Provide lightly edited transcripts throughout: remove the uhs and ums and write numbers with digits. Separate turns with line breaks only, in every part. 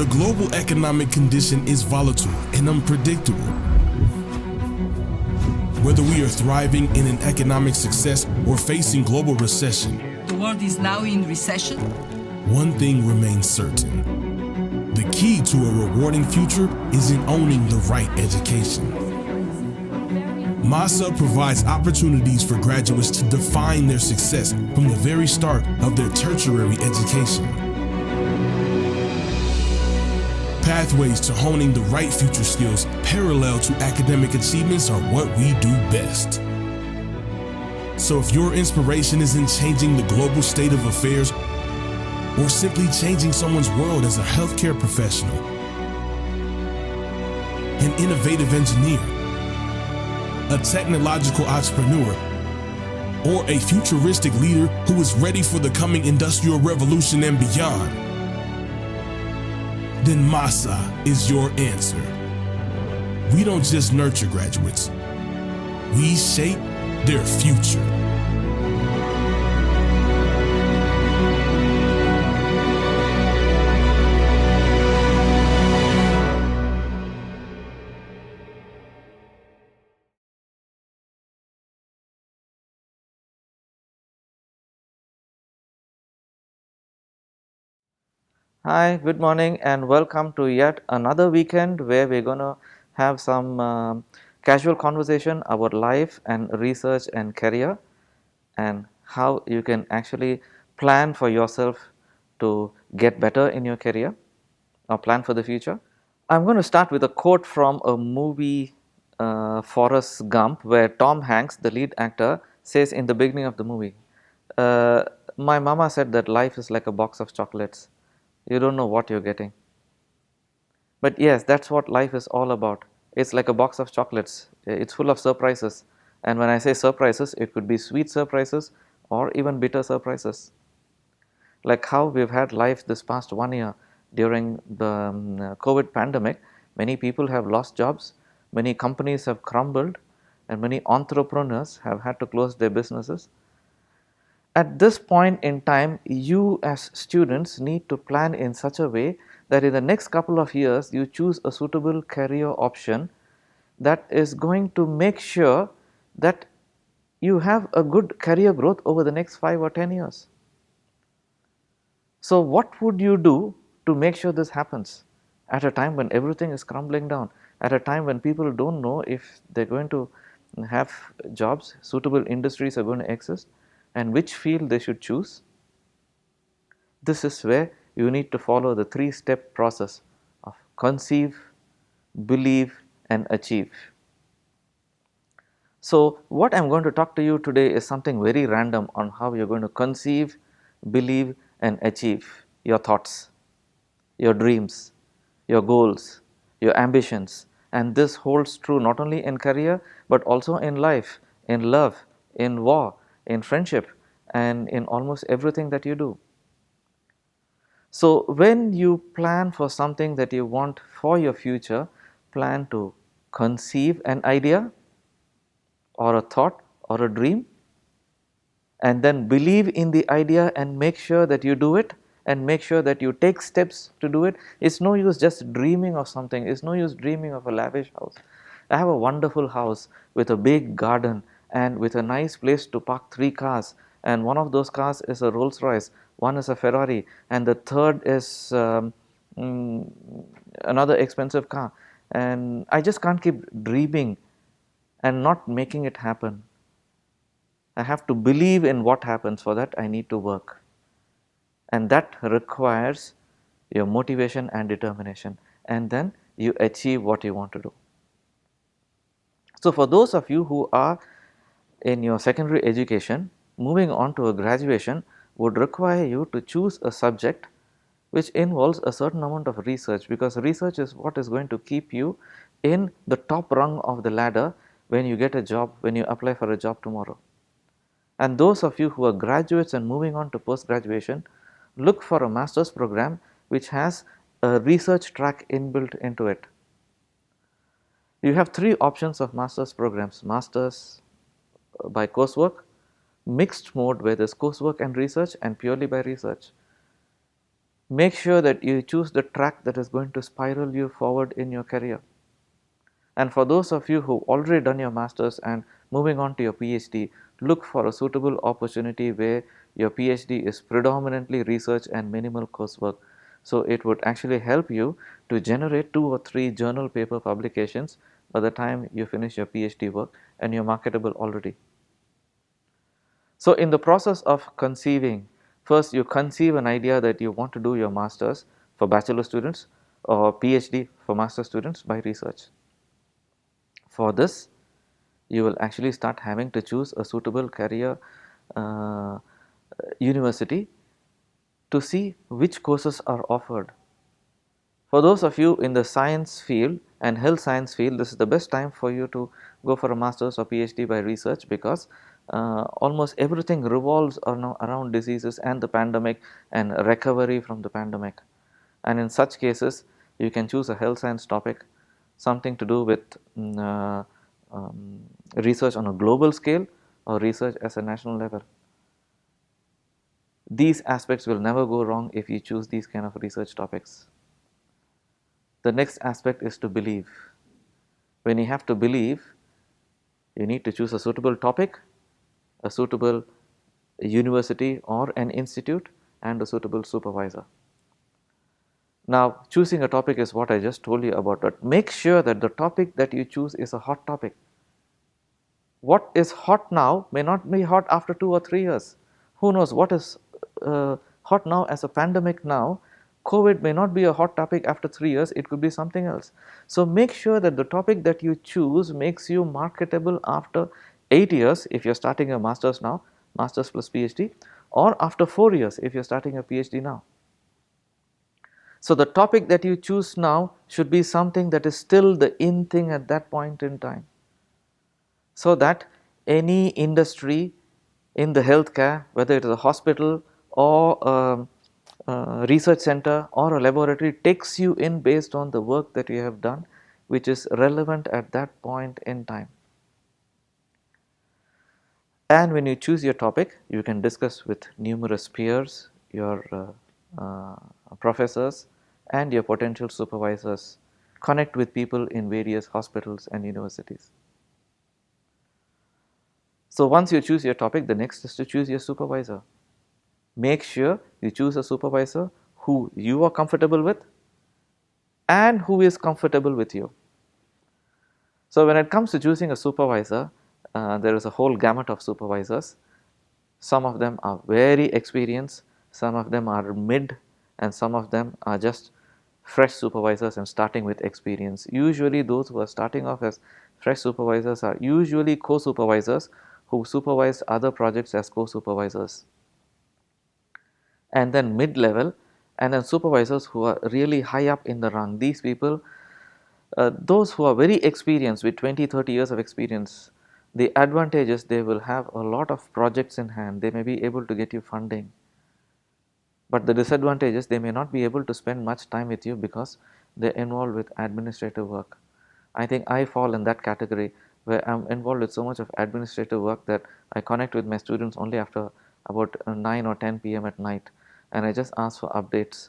The global economic condition is volatile and unpredictable. Whether we are thriving in an economic success or facing global recession,
the world is now in recession.
One thing remains certain. The key to a rewarding future is in owning the right education. MAHSA provides opportunities for graduates to define their success from the very start of their tertiary education. Pathways to honing the right future skills parallel to academic achievements are what we do best. So if your inspiration is in changing the global state of affairs or simply changing someone's world as a healthcare professional, an innovative engineer, a technological entrepreneur, or a futuristic leader who is ready for the coming industrial revolution and beyond, then MAHSA is your answer. We don't just nurture graduates, we shape their future.
Hi, good morning and welcome to yet another weekend where we're going to have some casual conversation about life and research and career and how you can actually plan for yourself to get better in your career or plan for the future. I'm going to start with a quote from a movie, Forrest Gump, where Tom Hanks, the lead actor, says in the beginning of the movie, my mama said that life is like a box of chocolates. You don't know what you're getting. But yes, that's what life is all about. It's like a box of chocolates. It's full of surprises. And when I say surprises, it could be sweet surprises or even bitter surprises. Like how we've had life this past 1 year during the COVID pandemic. Many people have lost jobs, many companies have crumbled, and many entrepreneurs have had to close their businesses. At this point in time, you as students need to plan in such a way that in the next couple of years, you choose a suitable career option that is going to make sure that you have a good career growth over the next 5 or 10 years. So what would you do to make sure this happens at a time when everything is crumbling down, at a time when people don't know if they're going to have jobs, suitable industries are going to exist, and which field they should choose? This is where you need to follow the 3-step process of conceive, believe, and achieve. So what I'm going to talk to you today is something very random on how you're going to conceive, believe, and achieve your thoughts, your dreams, your goals, your ambitions. And this holds true not only in career, but also in life, in love, in war, in friendship, and in almost everything that you do. So when you plan for something that you want for your future, plan to conceive an idea or a thought or a dream, and then believe in the idea and make sure that you do it and make sure that you take steps to do it. It's no use just dreaming of something. It's no use dreaming of a lavish house. I have a wonderful house with a big garden and with a nice place to park 3 cars, and one of those cars is a Rolls Royce, one is a Ferrari, and the third is another expensive car, and I just can't keep dreaming and not making it happen. I have to believe in what happens. For that I need to work, and that requires your motivation and determination, and then you achieve what you want to do. So for those of you who are in your secondary education, moving on to a graduation would require you to choose a subject which involves a certain amount of research, because research is what is going to keep you in the top rung of the ladder when you get a job, when you apply for a job tomorrow. And those of you who are graduates and moving on to post-graduation, look for a master's program which has a research track inbuilt into it. You have 3 options of master's programs: master's by coursework, mixed mode where there's coursework and research, and purely by research. make sure that you choose the track that is going to spiral you forward in your career. And for those of you who've already done your masters and moving on to your PhD, look for a suitable opportunity where your PhD is predominantly research and minimal coursework. So it would actually help you to generate 2 or 3 journal paper publications by the time you finish your PhD work and you're marketable already. So in the process of conceiving, first you conceive an idea that you want to do your masters for bachelor students or PhD for master students by research. For this, you will actually start having to choose a suitable career uh, university to see which courses are offered. For those of you in the science field and health science field, this is the best time for you to go for a master's or PhD by research, because almost everything revolves around diseases and the pandemic and recovery from the pandemic. And in such cases, you can choose a health science topic, something to do with research on a global scale or research at a national level. These aspects will never go wrong if you choose these kind of research topics. The next aspect is to believe. When you have to believe, you need to choose a suitable topic, a suitable university or an institute, and a suitable supervisor. Now, choosing a topic is what I just told you about, but make sure that the topic that you choose is a hot topic. What is hot now may not be hot after 2 or 3 years. Who knows what is hot now as a pandemic now? COVID may not be a hot topic after 3 years, it could be something else. So make sure that the topic that you choose makes you marketable after 8 years if you're starting a master's now, master's plus PhD, or after 4 years if you're starting a PhD now. So the topic that you choose now should be something that is still the in thing at that point in time, so that any industry in the healthcare, whether it is a hospital or a research center or a laboratory, takes you in based on the work that you have done, which is relevant at that point in time. And when you choose your topic, you can discuss with numerous peers, your professors and your potential supervisors. Connect with people in various hospitals and universities. So once you choose your topic, the next is to choose your supervisor. Make sure you choose a supervisor who you are comfortable with and who is comfortable with you. So when it comes to choosing a supervisor, there is a whole gamut of supervisors. Some of them are very experienced, some of them are mid, and some of them are just fresh supervisors and starting with experience. Usually those who are starting off as fresh supervisors are usually co-supervisors who supervise other projects as co-supervisors. And then mid-level, and then supervisors who are really high up in the rung. These people, those who are very experienced with 20-30 years of experience, the advantage is they will have a lot of projects in hand. They may be able to get you funding. But the disadvantage is they may not be able to spend much time with you because they're involved with administrative work. I think I fall in that category where I'm involved with so much of administrative work that I connect with my students only after about 9 or 10 p.m. at night, and I just ask for updates,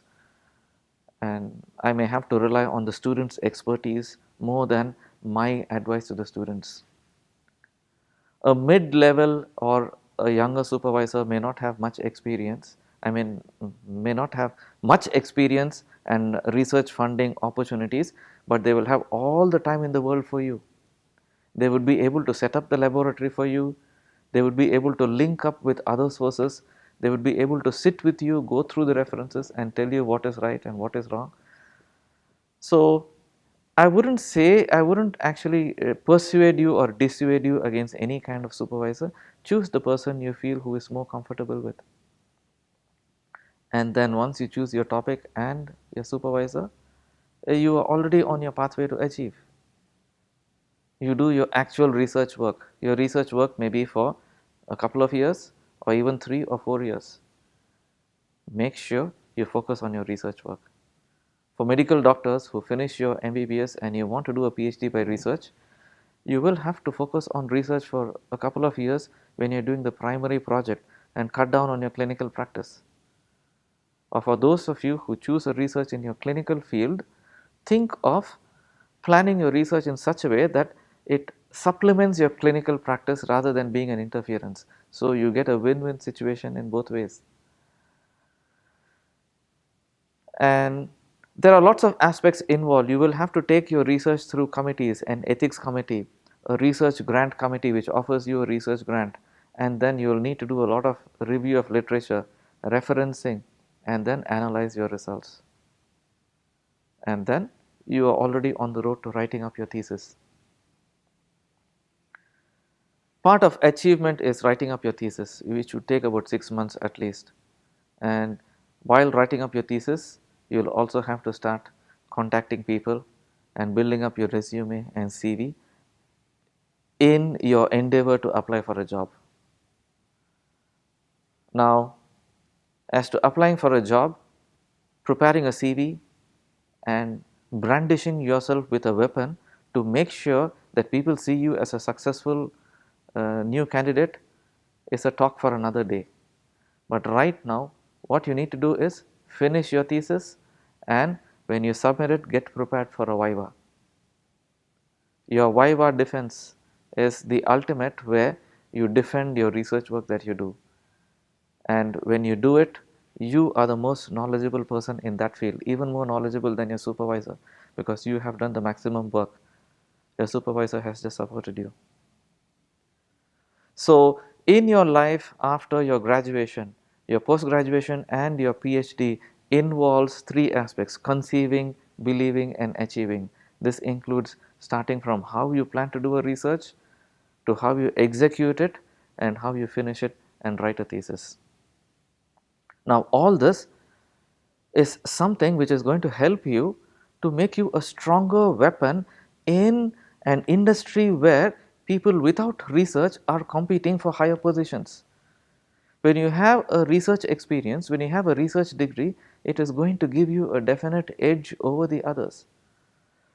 and I may have to rely on the students' expertise more than my advice to the students. A mid-level or a younger supervisor may not have much experience, may not have much experience and research funding opportunities, but they will have all the time in the world for you. They would be able to set up the laboratory for you. They would be able to link up with other sources. They would be able to sit with you, go through the references and tell you what is right and what is wrong. So I wouldn't actually persuade you or dissuade you against any kind of supervisor. Choose the person you feel who is more comfortable with. And then once you choose your topic and your supervisor, you are already on your pathway to achieve. You do your actual research work. Your research work may be for a couple of years or even 3 or 4 years. Make sure you focus on your research work. For medical doctors who finish your MBBS and you want to do a PhD by research, you will have to focus on research for a couple of years when you're doing the primary project and cut down on your clinical practice. or for those of you who choose a research in your clinical field, think of planning your research in such a way that it supplements your clinical practice rather than being an interference. So you get a win-win situation in both ways. And there are lots of aspects involved. You will have to take your research through committees, an ethics committee, a research grant committee which offers you a research grant, and then you will need to do a lot of review of literature, referencing, and then analyze your results. And then you are already on the road to writing up your thesis. Part of achievement is writing up your thesis, which would take about 6 months at least. And while writing up your thesis, you will also have to start contacting people and building up your resume and CV in your endeavor to apply for a job. Now, as to applying for a job, preparing a CV and brandishing yourself with a weapon to make sure that people see you as a successful new candidate is a talk for another day. But right now, what you need to do is finish your thesis, and when you submit it, get prepared for a viva. Your viva defense is the ultimate where you defend your research work that you do. And when you do it, you are the most knowledgeable person in that field, even more knowledgeable than your supervisor, because you have done the maximum work. Your supervisor has just supported you. So, in your life after your graduation, your post-graduation and your PhD involves 3 aspects: conceiving, believing, and achieving. This includes starting from how you plan to do a research to how you execute it and how you finish it and write a thesis. Now, all this is something which is going to help you to make you a stronger weapon in an industry where people without research are competing for higher positions. When you have a research experience, when you have a research degree, it is going to give you a definite edge over the others.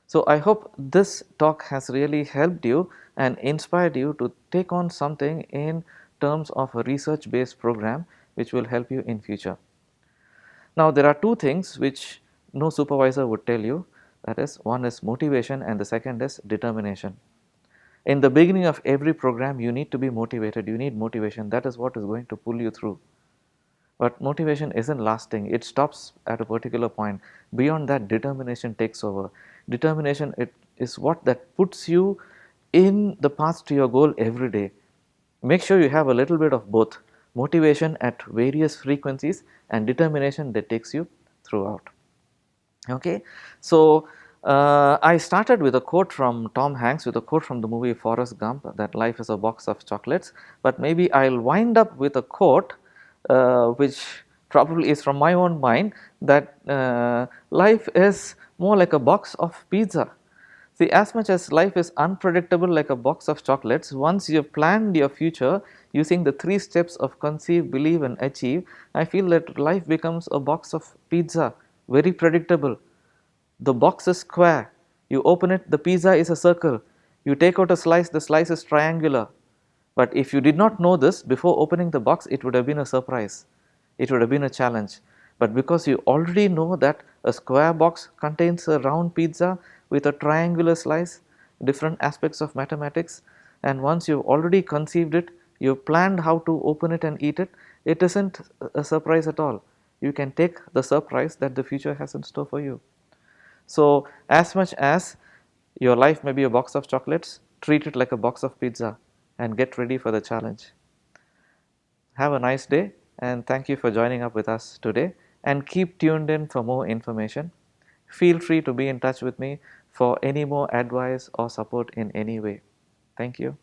So, I hope this talk has really helped you and inspired you to take on something in terms of a research based program which will help you in future. Now, there are 2 things which no supervisor would tell you, that is, one is motivation and the second is determination. In the beginning of every program, you need to be motivated, you need motivation, that is what is going to pull you through. But motivation isn't lasting, it stops at a particular point. Beyond that, determination takes over. Determination is what that puts you in the path to your goal every day. Make sure you have a little bit of both, motivation at various frequencies and determination that takes you throughout. Okay, so I started with a quote from Tom Hanks, with a quote from the movie Forrest Gump, that life is a box of chocolates, but maybe I'll wind up with a quote which probably is from my own mind, that life is more like a box of pizza. See, as much as life is unpredictable like a box of chocolates, once you have planned your future using the 3 steps of conceive, believe and achieve, I feel that life becomes a box of pizza, very predictable. The box is square, you open it, the pizza is a circle, you take out a slice, the slice is triangular. But if you did not know this before opening the box, it would have been a surprise, it would have been a challenge. But because you already know that a square box contains a round pizza with a triangular slice, different aspects of mathematics, and once you've already conceived it, you've planned how to open it and eat it, it isn't a surprise at all. You can take the surprise that the future has in store for you. So, as much as your life may be a box of chocolates, treat it like a box of pizza and get ready for the challenge. Have a nice day, and thank you for joining up with us today, and keep tuned in for more information. Feel free to be in touch with me for any more advice or support in any way. Thank you.